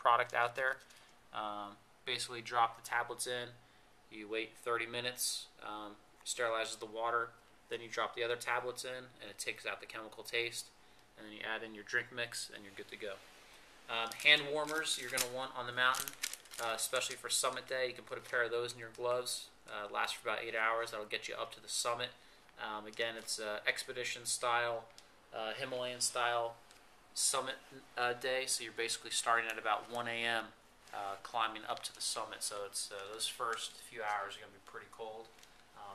product out there. Basically drop the tablets in, you wait 30 minutes, sterilizes the water, then you drop the other tablets in and it takes out the chemical taste, and then you add in your drink mix and you're good to go. Hand warmers you're going to want on the mountain, especially for summit day. You can put a pair of those in your gloves. Lasts for about 8 hours. That'll get you up to the summit. Again, it's expedition style, Himalayan style summit day, so you're basically starting at about 1 a.m. Climbing up to the summit. So it's those first few hours are going to be pretty cold.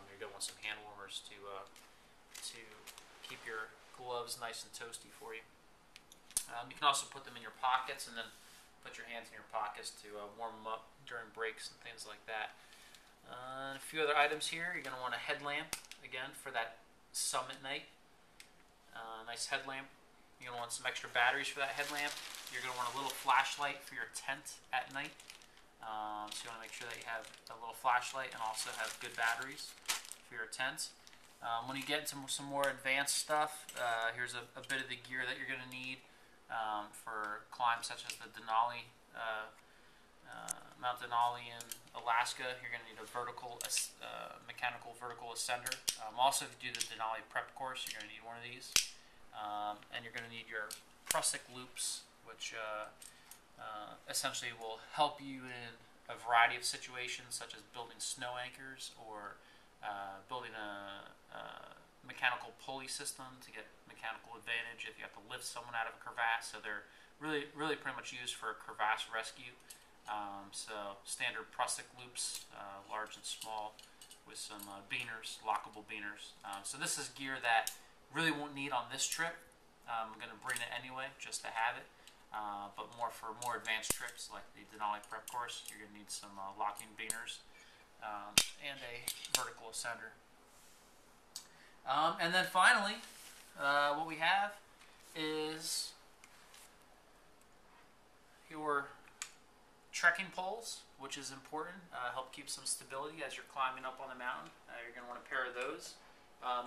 You're going to want some hand warmers to keep your gloves nice and toasty for you. You can also put them in your pockets and then put your hands in your pockets to warm them up during breaks and things like that. A few other items here. You're going to want a headlamp, again, for that summit night. Nice headlamp. You're going to want some extra batteries for that headlamp. You're going to want a little flashlight for your tent at night. So you want to make sure that you have a little flashlight and also have good batteries for your tent. When you get into some more advanced stuff, here's a bit of the gear that you're going to need for climbs such as the Denali, Mount Denali in Alaska. You're going to need a mechanical vertical ascender. Also, if you do the Denali prep course, you're going to need one of these. And you're going to need your Prusik loops, which essentially will help you in a variety of situations, such as building snow anchors or building a mechanical pulley system to get mechanical advantage if you have to lift someone out of a crevasse. So they're really pretty much used for crevasse rescue. So standard Prusik loops, large and small, with some beaners, lockable beaners. So this is gear that really won't need on this trip. I'm going to bring it anyway just to have it. But for more advanced trips like the Denali prep course, you're going to need some locking beaners and a vertical ascender. And then finally, what we have is your trekking poles, which is important. Help keep some stability as you're climbing up on the mountain. You're going to want a pair of those.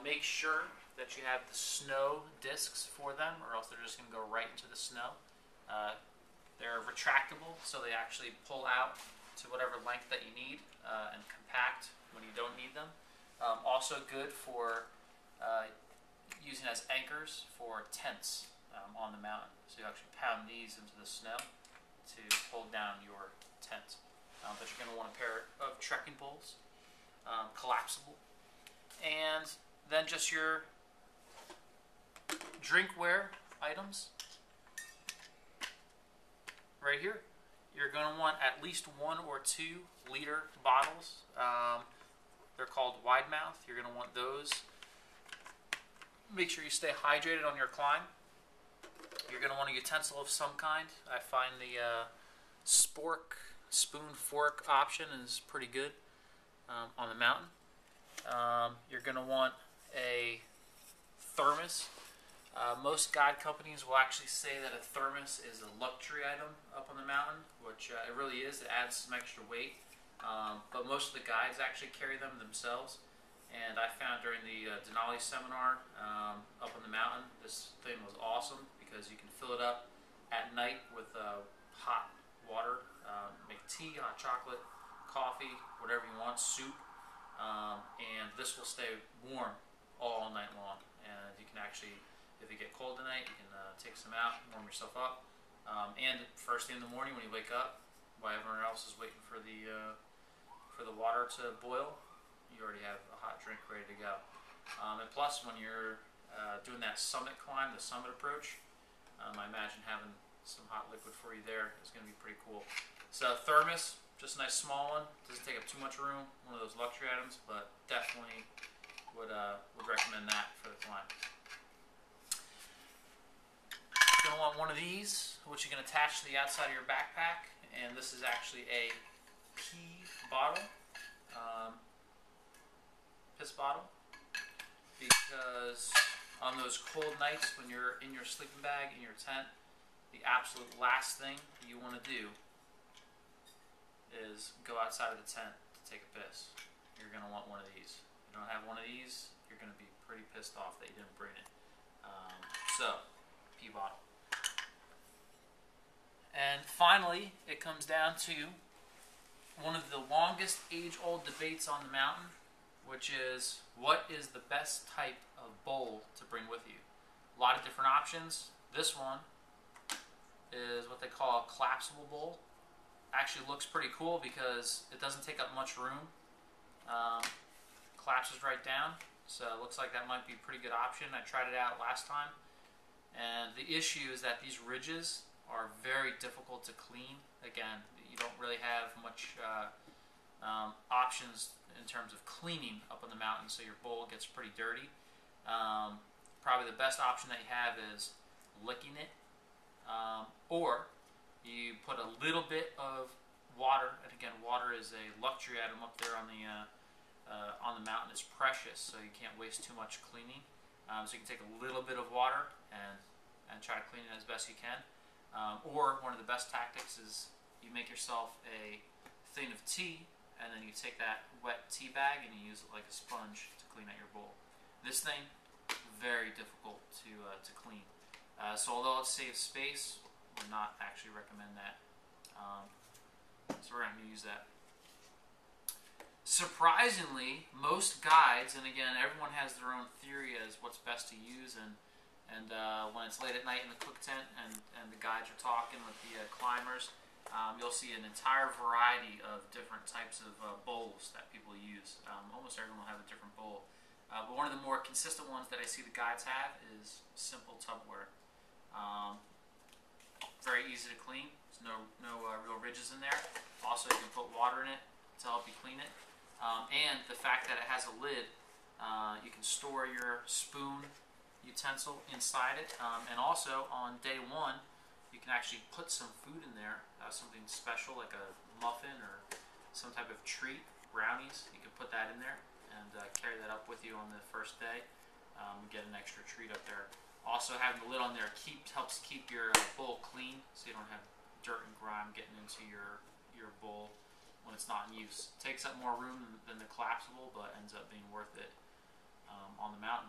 Make sure that you have the snow discs for them, or else they're just going to go right into the snow. They're retractable, so they actually pull out to whatever length that you need and compact when you don't need them. Also good for using as anchors for tents on the mountain. So you actually pound these into the snow to hold down your tent. But you're going to want a pair of trekking poles, collapsible. And then just your drinkware items. Right here, you're going to want at least 1 or 2 liter bottles. They're called wide mouth. You're going to want those. Make sure you stay hydrated on your climb. You're going to want a utensil of some kind. I find the spork, spoon, fork option is pretty good on the mountain. You're going to want a thermos. Most guide companies will actually say that a thermos is a luxury item up on the mountain, which it really is. It adds some extra weight, but most of the guides actually carry them themselves. And I found during the Denali seminar up on the mountain, this thing was awesome because you can fill it up at night with hot water, make tea, hot chocolate, coffee, whatever you want, soup, and this will stay warm all night long. And you can actually, if you get cold tonight, you can take some out, warm yourself up. And first thing in the morning when you wake up, while everyone else is waiting for the water to boil, you already have a hot drink ready to go. And plus, when you're doing that summit climb, the summit approach, I imagine having some hot liquid for you there is going to be pretty cool. So thermos, just a nice small one. Doesn't take up too much room. One of those luxury items, but definitely would recommend that for the climb. You're going to want one of these, which you can attach to the outside of your backpack. And this is actually a pee bottle, piss bottle, because on those cold nights when you're in your sleeping bag in your tent, the absolute last thing you want to do is go outside of the tent to take a piss. You're going to want one of these. If you don't have one of these, you're going to be pretty pissed off that you didn't bring it. So, pee bottle. And finally, it comes down to one of the longest age-old debates on the mountain, which is what is the best type of bowl to bring with you? A lot of different options. This one is what they call a collapsible bowl. Actually looks pretty cool because it doesn't take up much room. Collapses right down, so it looks like that might be a pretty good option. I tried it out last time, and the issue is that these ridges are very difficult to clean. Again, you don't really have much options in terms of cleaning up on the mountain, so your bowl gets pretty dirty. Probably the best option that you have is licking it, or you put a little bit of water, and again, water is a luxury item up there on the mountain. It's precious, so you can't waste too much cleaning. So you can take a little bit of water and try to clean it as best you can. Or one of the best tactics is you make yourself a thing of tea, and then you take that wet tea bag and you use it like a sponge to clean out your bowl. This thing, very difficult to clean. So although it saves space, would not actually recommend that. So we're going to use that. Surprisingly, most guides, and again, everyone has their own theory as what's best to use, and when it's late at night in the cook tent and the guides are talking with the climbers, you'll see an entire variety of different types of bowls that people use. Almost everyone will have a different bowl. But one of the more consistent ones that I see the guides have is simple tubware. Very easy to clean. There's no real ridges in there. Also, you can put water in it to help you clean it. And the fact that it has a lid, you can store your spoon utensil inside it. And also, on day one, you can actually put some food in there, something special like a muffin or some type of treat, brownies. You can put that in there and carry that up with you on the first day. Get an extra treat up there. Also, having the lid on there helps keep your bowl clean, so you don't have dirt and grime getting into your bowl when it's not in use. It takes up more room than the collapsible, but ends up being worth it on the mountain.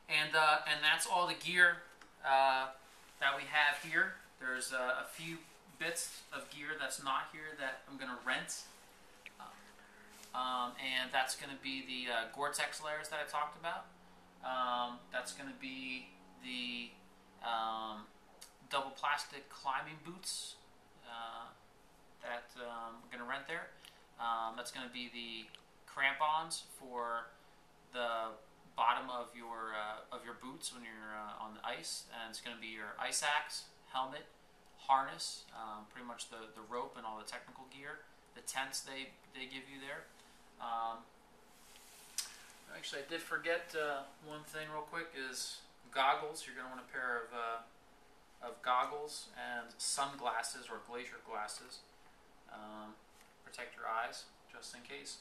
And that's all the gear that we have here. There's a few bits of gear that's not here that I'm going to rent. And that's going to be the Gore-Tex layers that I talked about. That's going to be the double plastic climbing boots that I'm going to rent there. That's going to be the crampons for the bottom of your boots when you're on the ice, and it's going to be your ice axe, helmet, harness, pretty much the rope and all the technical gear, the tents they give you there. Actually, I did forget one thing real quick is goggles. You're going to want a pair of goggles and sunglasses or glacier glasses. Protect your eyes just in case.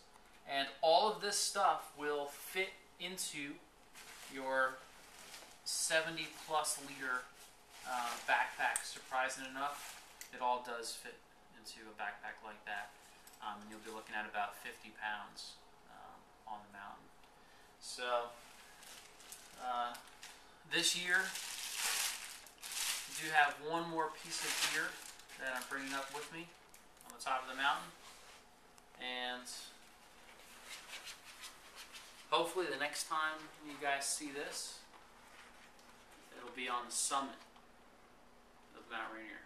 And all of this stuff will fit into your 70 plus liter backpack. Surprising enough, it all does fit into a backpack like that. And you'll be looking at about 50 pounds on the mountain. So this year, I do have one more piece of gear that I'm bringing up with me on the top of the mountain, and hopefully the next time you guys see this, it'll be on the summit of Mount Rainier.